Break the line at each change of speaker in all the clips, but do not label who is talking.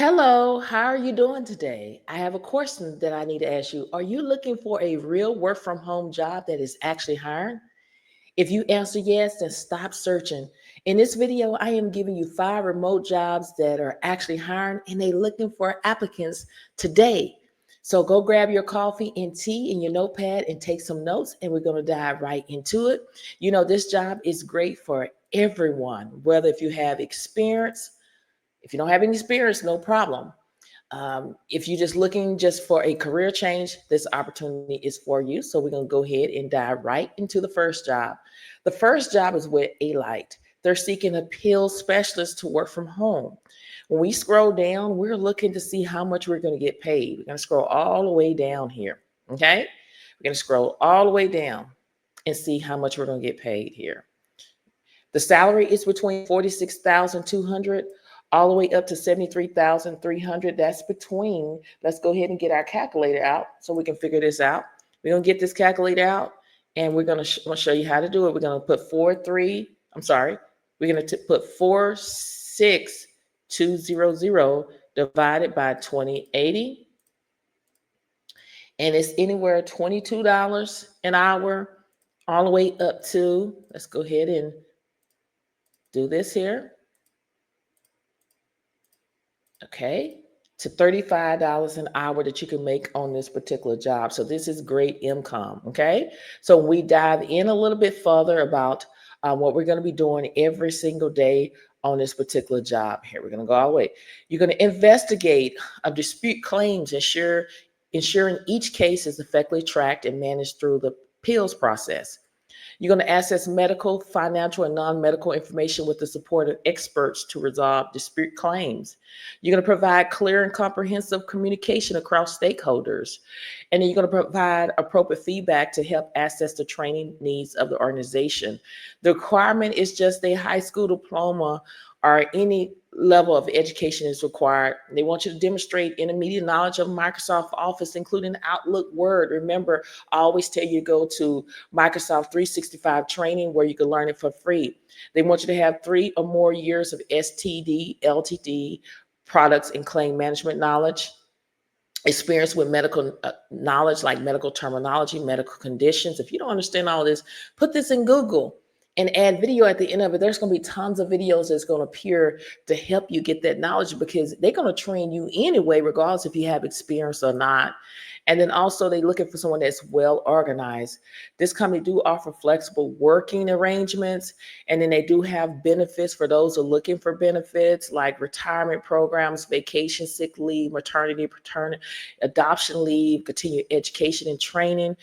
Hello, how are you doing today? I have a question that I need to ask you. Are you looking for a real work from home job that is actually hiring? If you answer yes, then stop searching. In this video, I am giving you 5 remote jobs that are actually hiring and they're looking for applicants today. So go grab your coffee and tea and your notepad and take some notes, and we're going to dive right into it. This job is great for everyone, whether if you have experience, if you don't have any experience, no problem. If you're just looking just for a career change, this opportunity is for you. So we're going to go ahead and dive right into the first job. The first job is with Alight. They're seeking appeal specialists to work from home. When we scroll down, we're looking to see how much we're going to get paid. We're going to scroll all the way down here. Okay. We're going to scroll all the way down and see how much we're going to get paid here. The salary is between 46,200 all the way up to 73,300. That's between. Let's go ahead and get our calculator out so we can figure this out. We're gonna get this calculator out, and we're gonna show you how to do it. We're gonna put 4 3. I'm sorry. We're gonna put 46200 divided by 2080, and it's anywhere $22 an hour, all the way up to. Let's go ahead and do this here. Okay, to $35 an hour that you can make on this particular job. So this is great income. Okay, so we dive in a little bit further about what we're going to be doing every single day on this particular job here. We're going to go all the way. You're going to investigate dispute claims, ensuring each case is effectively tracked and managed through the appeals process. You're going to access medical, financial, and non-medical information with the support of experts to resolve dispute claims. You're going to provide clear and comprehensive communication across stakeholders. And then you're going to provide appropriate feedback to help assess the training needs of the organization. The requirement is just a high school diploma or any level of education is required. They want you to demonstrate intermediate knowledge of Microsoft Office, including Outlook, Word. Remember, I always tell you to go to Microsoft 365 training where you can learn it for free. They want you to have 3 or more years of STD, LTD, products and claim management knowledge, experience with medical knowledge like medical terminology, medical conditions. If you don't understand all this, put this in Google and add video at the end of it. There's going to be tons of videos that's going to appear to help you get that knowledge, because they're going to train you anyway, regardless if you have experience or not. And then also they're looking for someone that's well organized. This company do offer flexible working arrangements, and then they do have benefits for those who are looking for benefits like retirement programs, vacation, sick leave, maternity, paternity, adoption leave, continued education and training.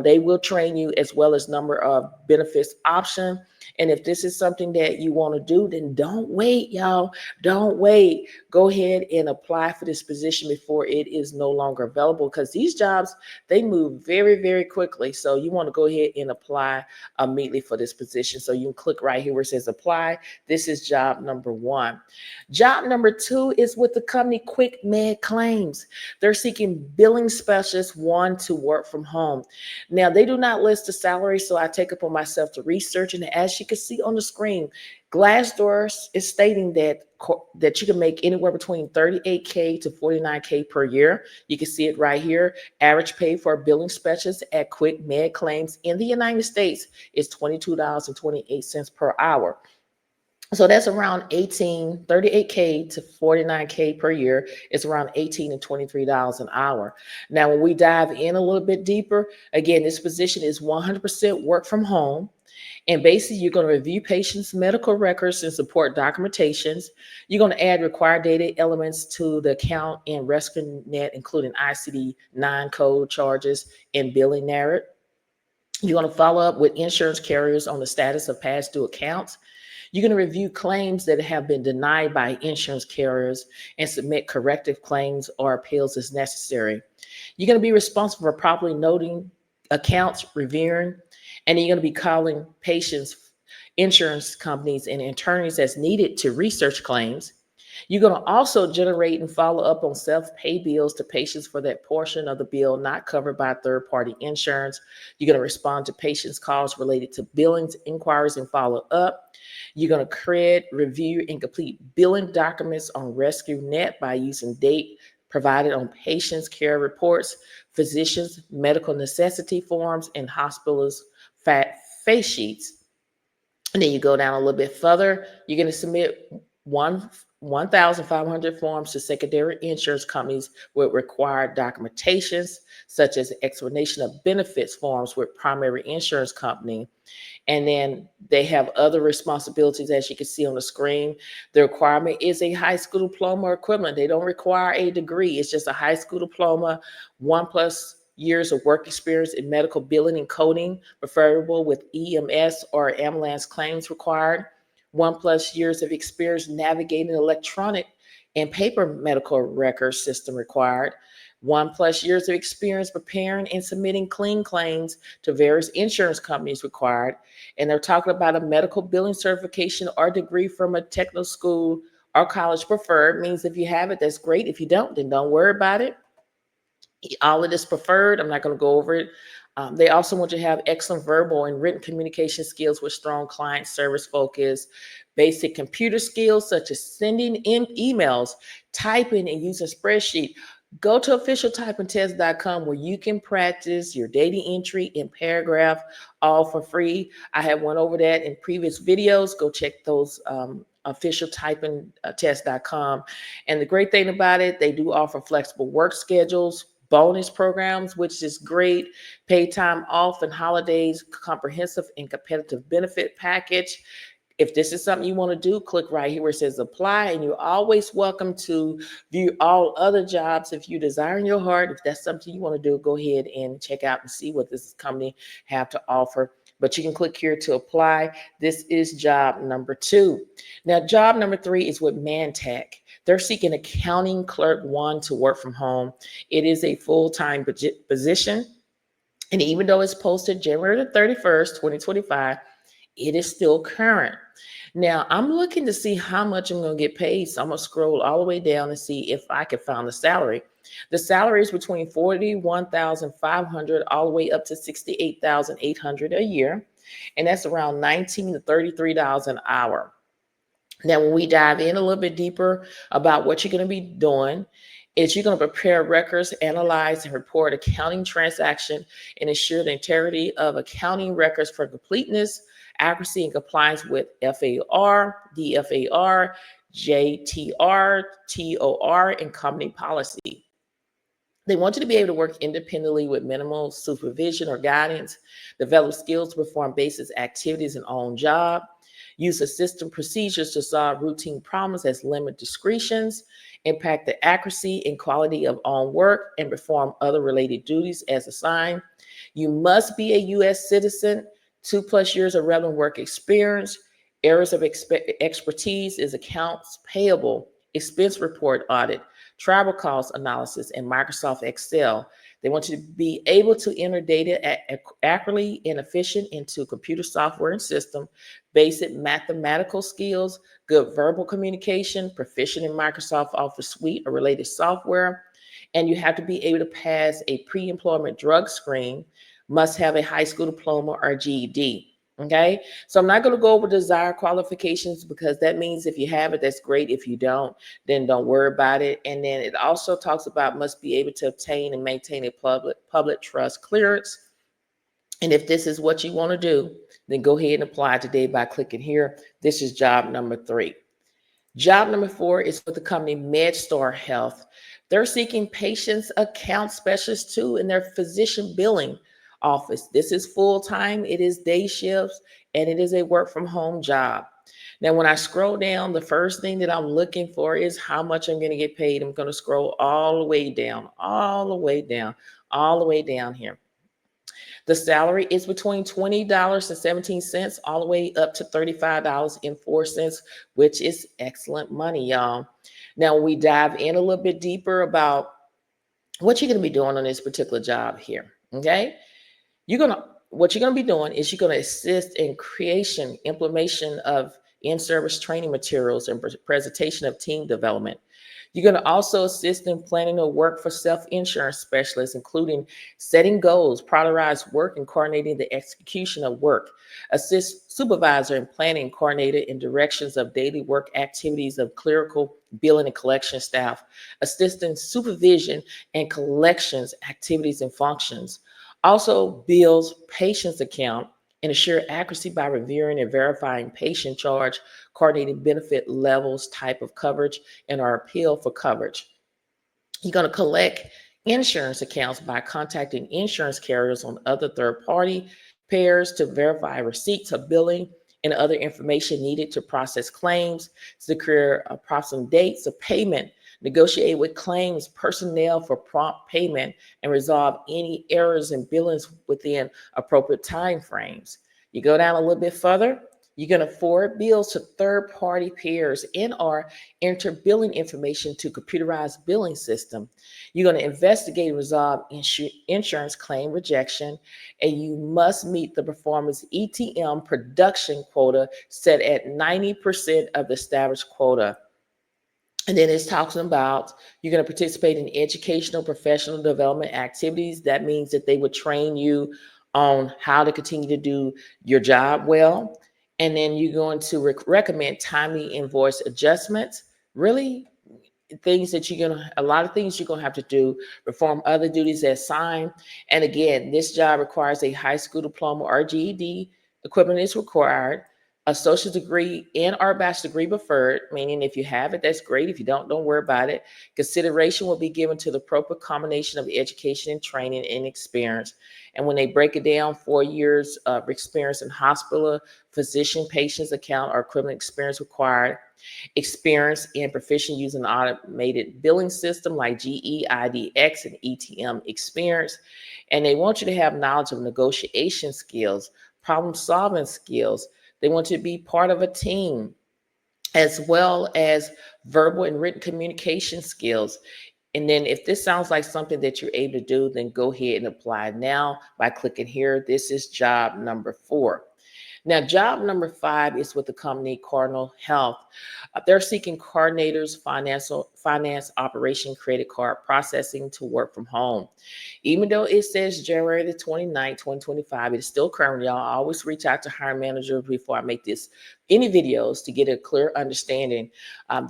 They will train you as well as number of benefits option. And if this is something that you want to do, then don't wait, y'all. Don't wait. Go ahead and apply for this position before it is no longer available, because these jobs, they move very, very quickly. So you want to go ahead and apply immediately for this position. So you can click right here where it says apply. This is job number 1. Job number 2 is with the company Quick Med Claims. They're seeking billing specialists, 1 to work from home. Now, they do not list the salary, so I take upon myself to research. And as you can see on the screen, Glassdoor is stating that you can make anywhere between 38K to 49K per year. You can see it right here. Average pay for a billing specialist at Quick Med Claims in the United States is $22.28 per hour. So that's around 38K to 49K per year. It's around $18 and $23 an hour. Now, when we dive in a little bit deeper, again, this position is 100% work from home. And basically, you're going to review patients' medical records and support documentations. You're going to add required data elements to the account and RescueNet, including ICD-9 code charges and billing narrative. You're going to follow up with insurance carriers on the status of past due accounts. You're going to review claims that have been denied by insurance carriers and submit corrective claims or appeals as necessary. You're going to be responsible for properly noting accounts, reviewing, and you're going to be calling patients, insurance companies, and attorneys as needed to research claims. You're going to also generate and follow up on self-pay bills to patients for that portion of the bill not covered by third-party insurance. You're going to respond to patients' calls related to billings, inquiries, and follow up. You're going to create, review, and complete billing documents on RescueNet by using date provided on patients' care reports, physicians' medical necessity forms, and hospitals' face sheets. And then you go down a little bit further, you're going to submit 1,500 forms to secondary insurance companies with required documentations, such as explanation of benefits forms with primary insurance company. And then they have other responsibilities, as you can see on the screen. The requirement is a high school diploma or equivalent. They don't require a degree. It's just a high school diploma, 1+ years of work experience in medical billing and coding, preferable with EMS or ambulance claims required, 1+ years of experience navigating electronic and paper medical record system required, 1+ years of experience preparing and submitting clean claims to various insurance companies required. And they're talking about a medical billing certification or degree from a technical school or college preferred. Means if you have it, that's great. If you don't, then don't worry about it. All of this preferred. I'm not going to go over it. They also want you to have excellent verbal and written communication skills with strong client service focus, basic computer skills such as sending in emails, typing, and using spreadsheet. Go to officialtypingtest.com where you can practice your data entry and paragraph all for free. I have went over that in previous videos. Go check those officialtypingtest.com. And the great thing about it, they do offer flexible work schedules, bonus programs, which is great, paid time off and holidays, comprehensive and competitive benefit package. If this is something you want to do, click right here where it says apply, and you're always welcome to view all other jobs if you desire in your heart. If that's something you want to do, go ahead and check out and see what this company have to offer. But you can click here to apply. This is job number 2. Now, job number 3 is with Mantech. They're seeking accounting clerk 1 to work from home. It is a full-time position. And even though it's posted January the 31st, 2025, it is still current. Now, I'm looking to see how much I'm going to get paid. So I'm going to scroll all the way down and see if I can find the salary. The salary is between $41,500 all the way up to $68,800 a year. And that's around $19 to $33 an hour. Now, when we dive in a little bit deeper about what you're going to be doing, is you're going to prepare records, analyze, and report accounting transaction, and ensure the integrity of accounting records for completeness, accuracy, and compliance with FAR, DFAR, JTR, TOR, and company policy. They want you to be able to work independently with minimal supervision or guidance, develop skills to perform basic activities in own job, use a system procedures to solve routine problems as limit discretions, impact the accuracy and quality of own work, and perform other related duties as assigned. You must be a U.S. citizen, 2+ years of relevant work experience. Areas of expertise is accounts payable, expense report audit, travel cost analysis, and Microsoft Excel. They want you to be able to enter data accurately and efficient into computer software and system, basic mathematical skills, good verbal communication, proficient in Microsoft Office Suite or related software, and you have to be able to pass a pre-employment drug screen, must have a high school diploma or GED. Okay, so I'm not going to go over desired qualifications because that means if you have it, that's great. If you don't, then don't worry about it. And then it also talks about must be able to obtain and maintain a public trust clearance. And if this is what you want to do, then go ahead and apply today by clicking here. This is job number 3. Job number 4 is with the company Medstar Health. They're seeking patients account specialists too in their physician billing office. This is full-time, it is day shifts, and it is a work from home job. Now, when I scroll down, the first thing that I'm looking for is how much I'm going to get paid. I'm going to scroll all the way down, all the way down, all the way down here. The salary is between $20.17 all the way up to $35.04, which is excellent money, y'all. Now, we dive in a little bit deeper about what you're going to be doing on this particular job here, okay? What you're going to be doing is you're going to assist in creation, implementation of in-service training materials, and presentation of team development. You're going to also assist in planning the work for self-insurance specialists, including setting goals, prioritize work, and coordinating the execution of work. Assist supervisor in planning, coordinated in directions of daily work activities of clerical, billing, and collection staff. Assist in supervision and collections activities and functions. Also builds patients account and assure accuracy by reviewing and verifying patient charge, coordinating benefit levels, type of coverage, and our appeal for coverage. You're going to collect insurance accounts by contacting insurance carriers on other third-party payers to verify receipts of billing and other information needed to process claims, secure approximate dates of payment, negotiate with claims personnel for prompt payment, and resolve any errors in billings within appropriate time frames. You go down a little bit further, you're going to forward bills to third-party payers and or enter billing information to computerized billing system. You're going to investigate and resolve insurance claim rejection, and you must meet the performance ETM production quota set at 90% of the established quota. And then it's talking about you're going to participate in educational professional development activities. That means that they would train you on how to continue to do your job well. And then you're going to recommend timely invoice adjustments. Really, things that you're gonna a lot of things you're gonna have to do, perform other duties as assigned. And again, this job requires a high school diploma or GED equivalent is required, a social degree and or bachelor degree preferred, meaning if you have it, that's great. If you don't worry about it. Consideration will be given to the proper combination of education and training and experience. And when they break it down, 4 years of experience in hospital, physician, patients account or equivalent experience required, experience and proficient using an automated billing system like GE, IDX, and ETM experience. And they want you to have knowledge of negotiation skills, problem solving skills. They want you to be part of a team, as well as verbal and written communication skills. And then if this sounds like something that you're able to do, then go ahead and apply now by clicking here. This is job number 4. Now, job number 5 is with the company Cardinal Health. They're seeking coordinators, finance operation, credit card processing to work from home. Even though it says January the 29th, 2025, it is still current, y'all. I always reach out to hiring managers before I make any videos to get a clear understanding.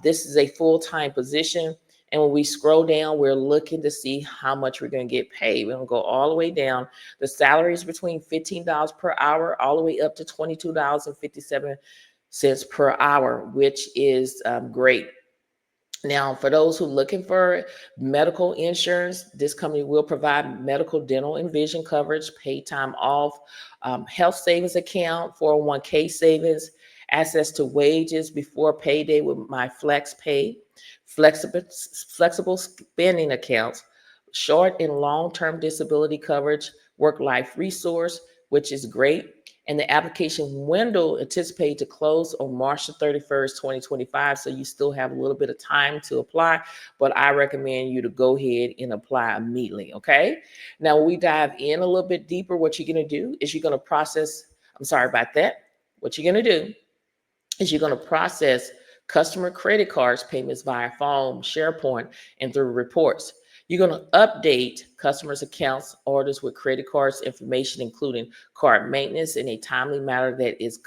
This is a full-time position. And when we scroll down, we're looking to see how much we're going to get paid. We're going to go all the way down. The salary is between $15 per hour, all the way up to $22.57 per hour, which is great. Now, for those who are looking for medical insurance, this company will provide medical, dental, and vision coverage, paid time off, health savings account, 401k savings, access to wages before payday with my flex pay, flexible spending accounts, short and long-term disability coverage, work-life resource, which is great. And the application window anticipated to close on March the 31st, 2025. So you still have a little bit of time to apply, but I recommend you to go ahead and apply immediately, okay? Now, when we dive in a little bit deeper, what you're gonna do is you're gonna process, I'm sorry about that. What you're gonna do is you're gonna process customer credit cards payments via phone, SharePoint, and through reports. You're going to update customers' accounts, orders with credit cards information, including card maintenance, in a timely manner that is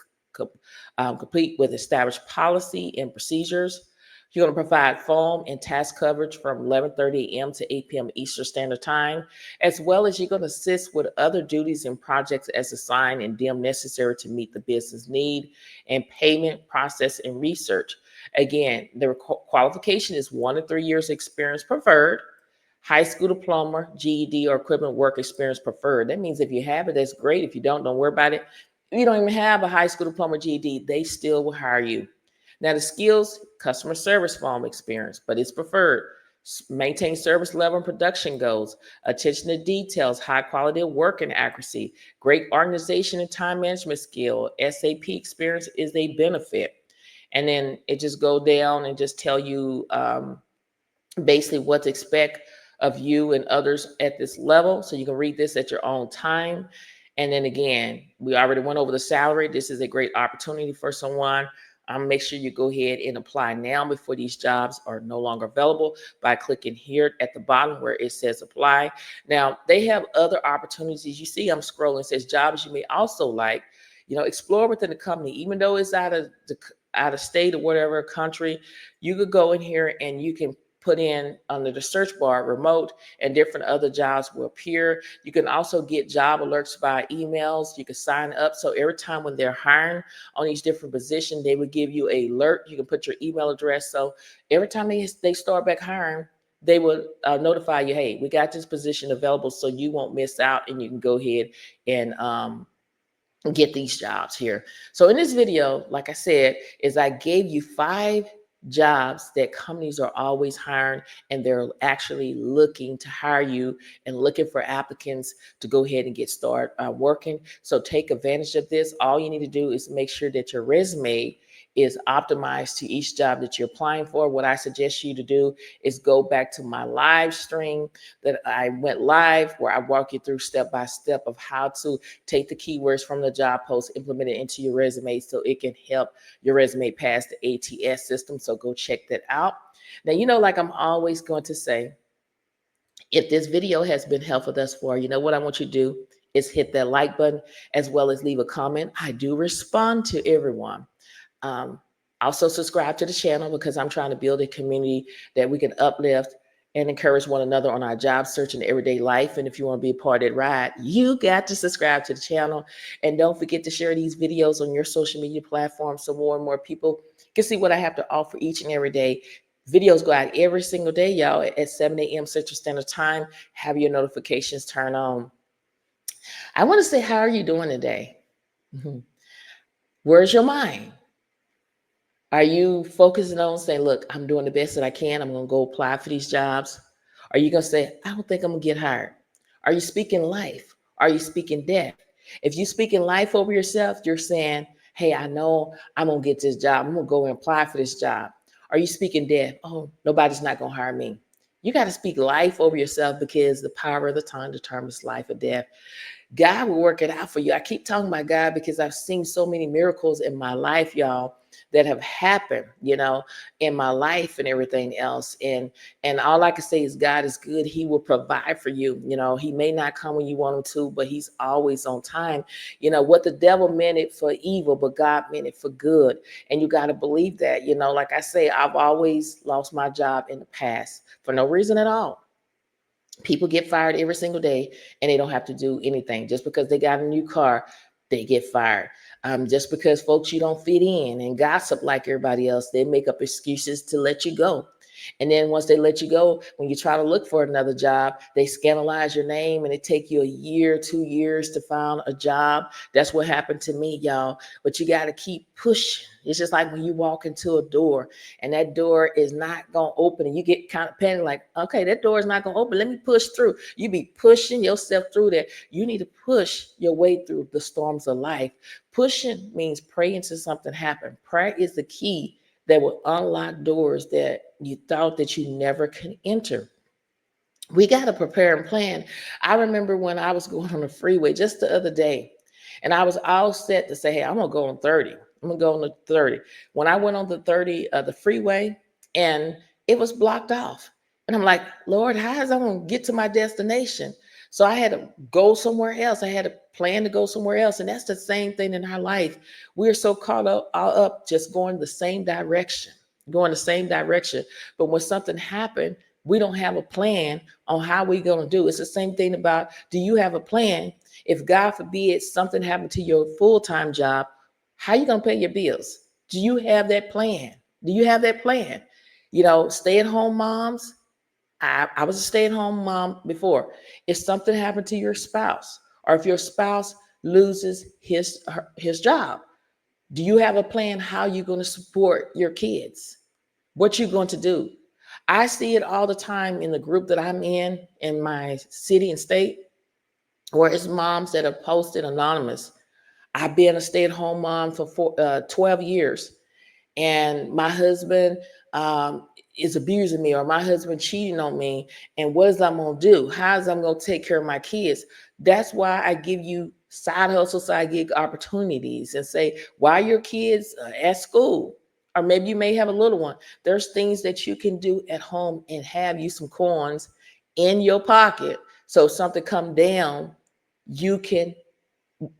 complete with established policy and procedures. You're going to provide phone and task coverage from 11:30 a.m. to 8 p.m. Eastern Standard Time, as well as you're going to assist with other duties and projects as assigned and deemed necessary to meet the business need, and payment, process, and research. Again, the qualification is 1 to 3 years experience preferred, high school diploma, GED, or equivalent work experience preferred. That means if you have it, that's great. If you don't worry about it. If you don't even have a high school diploma, GED, they still will hire you. Now, the skills, customer service phone experience, but it's preferred. Maintain service level and production goals, attention to details, high quality of work and accuracy, great organization and time management skill, SAP experience is a benefit. And then it just go down and just tell you basically what to expect of you and others at this level. So you can read this at your own time. And then again, we already went over the salary. This is a great opportunity for someone Make sure you go ahead and apply now before these jobs are no longer available by clicking here at the bottom where it says apply. Now, they have other opportunities. You see, I'm scrolling, it says jobs you may also like. Explore within the company, even though it's out of state or whatever country, you could go in here and you can put in under the search bar remote, and different other jobs will appear. You can also get job alerts by emails. You can sign up. So every time when they're hiring on these different positions, they would give you an alert. You can put your email address. So every time they start back hiring, they will notify you, hey, we got this position available, so you won't miss out, and you can go ahead and get these jobs here. So in this video, like I said, is I gave you 5 jobs that companies are always hiring, and they're actually looking to hire you and looking for applicants to go ahead and get started working. So take advantage of this. All you need to do is make sure that your resume is optimized to each job that you're applying for. What I suggest you to do is go back to my live stream that I went live, where I walk you through step by step of how to take the keywords from the job post, implement it into your resume so it can help your resume pass the ATS system. So go check that out. Now, like I'm always going to say, if this video has been helpful thus far, you know what I want you to do is hit that like button, as well as leave a comment. I do respond to everyone. Um, Also subscribe to the channel, because I'm trying to build a community that we can uplift and encourage one another on our job search and everyday life. And if you want to be a part of that ride, you got to subscribe to the channel. And don't forget to share these videos on your social media platforms so more and more people can see what I have to offer each and every day. Videos go out every single day, y'all, at 7 a.m. Central Standard Time. Have your notifications turned on. I want to say, how are you doing today? Where's your mind? Are you focusing on saying, look, I'm doing the best that I can, I'm going to go apply for these jobs? Are you going to say, I don't think I'm going to get hired? Are you speaking life? Are you speaking death? If you're speaking life over yourself, you're saying, hey, I know I'm going to get this job. I'm going to go and apply for this job. Are you speaking death? Oh, nobody's not going to hire me. You got to speak life over yourself, because the power of the tongue determines life or death. God will work it out for you. I keep talking about God because I've seen so many miracles in my life, y'all, that have happened, in my life and everything else. And all I can say is God is good. He will provide for you. He may not come when you want him to, but he's always on time. What the devil meant it for evil, but God meant it for good. And you got to believe that. Like I say, I've always lost my job in the past for no reason at all. People get fired every single day, and they don't have to do anything. Just because they got a new car, they get fired. Just because folks you don't fit in and gossip like everybody else, they make up excuses to let you go. And then once they let you go, when you try to look for another job, they scandalize your name, and it take you a year, 2 years to find a job. That's what happened to me, y'all. But you got to keep pushing. It's just like when you walk into a door and that door is not going to open, and you get kind of panicked, like, okay, that door is not going to open. Let me push through. You be pushing yourself through that. You need to push your way through the storms of life. Pushing means pray until something happen. Prayer is the key that will unlock doors that you thought that you never can enter. We got to prepare and plan. I remember when I was going on the freeway just the other day, and I was all set to say, hey, I'm going to go on 30. I'm going to go on the 30. When I went on the 30, the freeway, and it was blocked off. And I'm like, Lord, how is I going to get to my destination? So I had to go somewhere else. I had to plan to go somewhere else. And that's the same thing in our life. We're so caught up just going the same direction, But when something happened, we don't have a plan on how we're going to do. It's the same thing about, do you have a plan? If God forbid something happened to your full-time job, how are you going to pay your bills? Do you have that plan? Stay-at-home moms. I was a stay-at-home mom before. If something happened to your spouse, or if your spouse loses his job, do you have a plan how you're going to support your kids? What you're going to do? I see it all the time in the group that I'm in my city and state, where it's moms that are posted anonymous. I've been a stay-at-home mom for 12 years, and my husband is abusing me, or my husband cheating on me, and what is I'm going to do? How is I'm going to take care of my kids? That's why I give you side hustle, side gig opportunities, and say, while your kids are at school, or maybe you may have a little one, there's things that you can do at home and have you some coins in your pocket. So if something come down, you can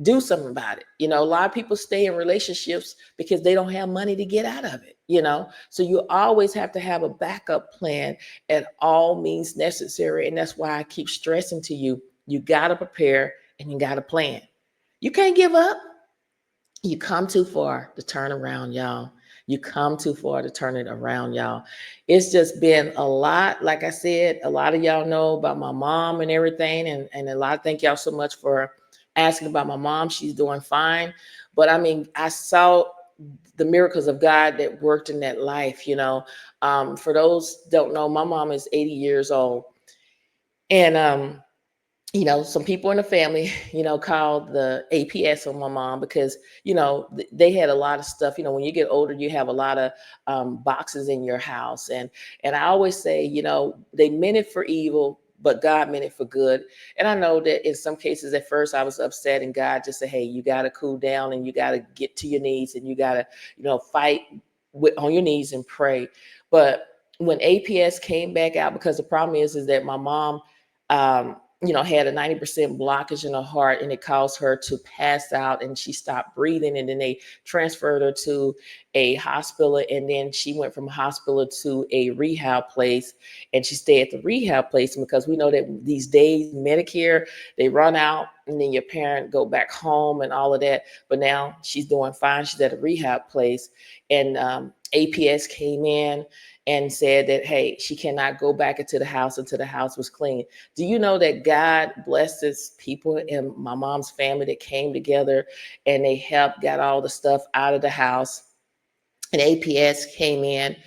do something about it. You know, a lot of people stay in relationships because they don't have money to get out of it, you know. So you always have to have a backup plan at all means necessary. And that's why I keep stressing to you, you got to prepare and you got to plan. You can't give up. You come too far to turn around, y'all. You come too far to turn it around, y'all. It's just been a lot. Like I said, a lot of y'all know about my mom and everything. And a lot, thank y'all so much for asking about my mom. She's doing fine. But I mean, I saw the miracles of God that worked in that life, you know. For those don't know, my mom is 80 years old. And you know, some people in the family, you know, called the APS on my mom because, you know, they had a lot of stuff. You know, when you get older, you have a lot of boxes in your house. And I always say, you know, they meant it for evil, but God meant it for good. And I know that in some cases at first I was upset and God just said, hey, you got to cool down and you got to get to your knees and you got to, you know, fight on your knees and pray. But when APS came back out, because the problem is that my mom, you know, had a 90% blockage in her heart and it caused her to pass out and she stopped breathing. And then they transferred her to a hospital. And then she went from a hospital to a rehab place and she stayed at the rehab place because we know that these days, Medicare, they run out and then your parent go back home and all of that. But now she's doing fine. She's at a rehab place and APS came in and said that, hey, she cannot go back into the house until the house was clean. Do you know that God blesses people in my mom's family that came together and they helped, got all the stuff out of the house? And APS came in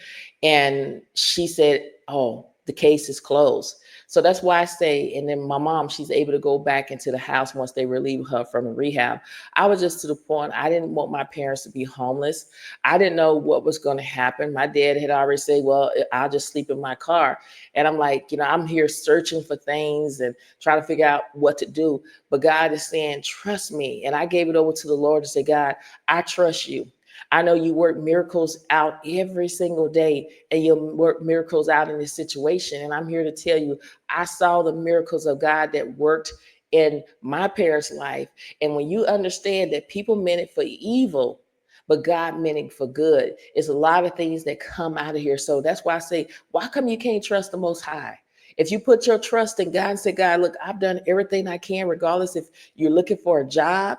and she said, oh, the case is closed. So that's why I say, and then my mom, she's able to go back into the house once they relieve her from the rehab. I was just to the point, I didn't want my parents to be homeless. I didn't know what was going to happen. My dad had already said, well, I'll just sleep in my car. And I'm like, you know, I'm here searching for things and trying to figure out what to do. But God is saying, trust me. And I gave it over to the Lord to say, God, I trust you. I know you work miracles out every single day and you'll work miracles out in this situation. And I'm here to tell you, I saw the miracles of God that worked in my parents' life. And when you understand that people meant it for evil, but God meant it for good, it's a lot of things that come out of here. So that's why I say, why come you can't trust the Most High? If you put your trust in God and say, God, look, I've done everything I can, regardless if you're looking for a job,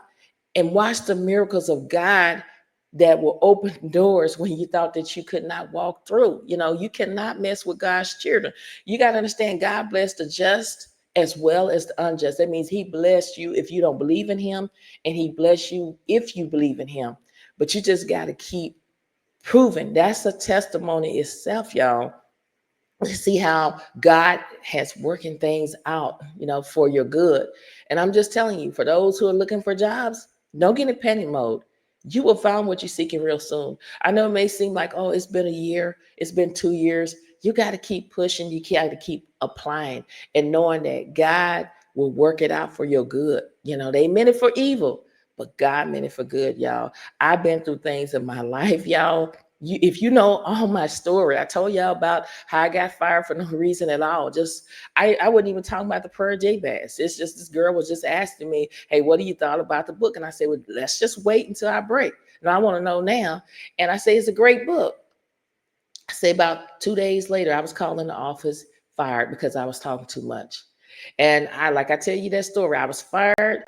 and watch the miracles of God that will open doors when you thought that you could not walk through. You know, you cannot mess with God's children. You got to understand God blessed the just as well as the unjust. That means he blessed you if you don't believe in him, and he bless you if you believe in him. But you just got to keep proving. That's a testimony itself, y'all. See how God has working things out, you know, for your good. And I'm just telling you, for those who are looking for jobs, don't get in panic mode. You will find what you're seeking real soon. I know it may seem like, oh, it's been a year, it's been 2 years. You got to keep pushing, you got to keep applying and knowing that God will work it out for your good. You know, they meant it for evil, but God meant it for good, y'all. I've been through things in my life, y'all. If you know all my story, I told y'all about how I got fired for no reason at all. Just I wouldn't even talk about the prayer Jabez. It's just this girl was just asking me, hey, what do you thought about the book? And I said, well, let's just wait until I break. And I want to know now. And I say it's a great book. I say about 2 days later, I was called in the office, fired because I was talking too much. And I tell you that story. I was fired,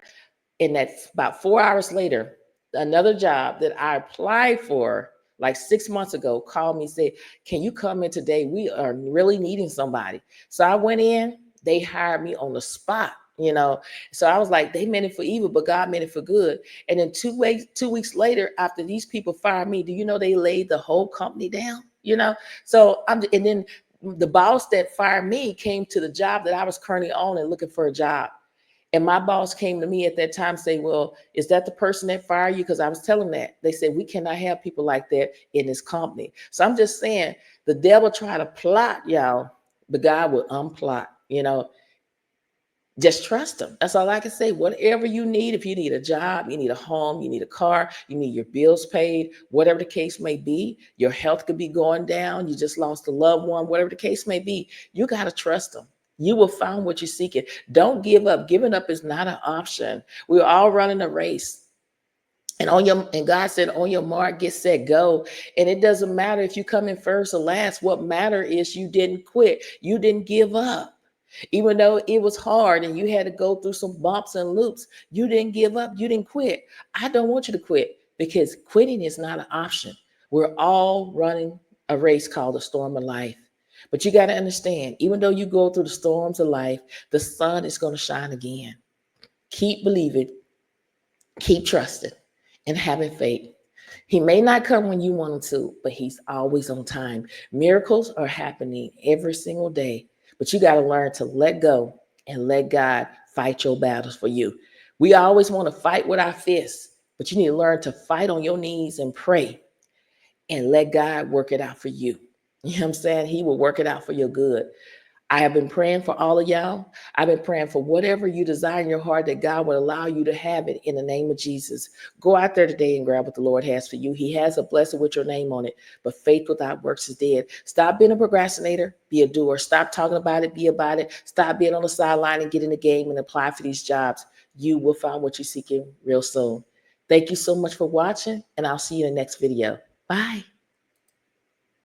and that about 4 hours later, another job that I applied for like 6 months ago called me and said, can you come in today? We are really needing somebody. So I went in, they hired me on the spot, you know. So I was like, they meant it for evil, but God meant it for good. And then 2 weeks later, after these people fired me, do you know they laid the whole company down? You know, so and then the boss that fired me came to the job that I was currently on and looking for a job. And my boss came to me at that time saying, well, is that the person that fired you? Because I was telling that. They said, we cannot have people like that in this company. So I'm just saying, the devil tried to plot, y'all, but God will unplot. You know, Just trust him. That's all I can say. Whatever you need, if you need a job, you need a home, you need a car, you need your bills paid, whatever the case may be, your health could be going down, you just lost a loved one, whatever the case may be, you got to trust him. You will find what you're seeking. Don't give up. Giving up is not an option. We're all running a race. And God said, on your mark, get set, go. And it doesn't matter if you come in first or last. What matter is you didn't quit. You didn't give up. Even though it was hard and you had to go through some bumps and loops, you didn't give up. You didn't quit. I don't want you to quit, because quitting is not an option. We're all running a race called the storm of life. But you got to understand, even though you go through the storms of life, the sun is going to shine again. Keep believing, keep trusting, and having faith. He may not come when you want him to, but he's always on time. Miracles are happening every single day, but you got to learn to let go and let God fight your battles for you. We always want to fight with our fists, but you need to learn to fight on your knees and pray and let God work it out for you. You know what I'm saying? He will work it out for your good. I have been praying for all of y'all. I've been praying for whatever you desire in your heart, that God would allow you to have it in the name of Jesus. Go out there today and grab what the Lord has for you. He has a blessing with your name on it, but faith without works is dead. Stop being a procrastinator, be a doer. Stop talking about it, be about it. Stop being on the sideline and get in the game and apply for these jobs. You will find what you're seeking real soon. Thank you so much for watching, and I'll see you in the next video. Bye.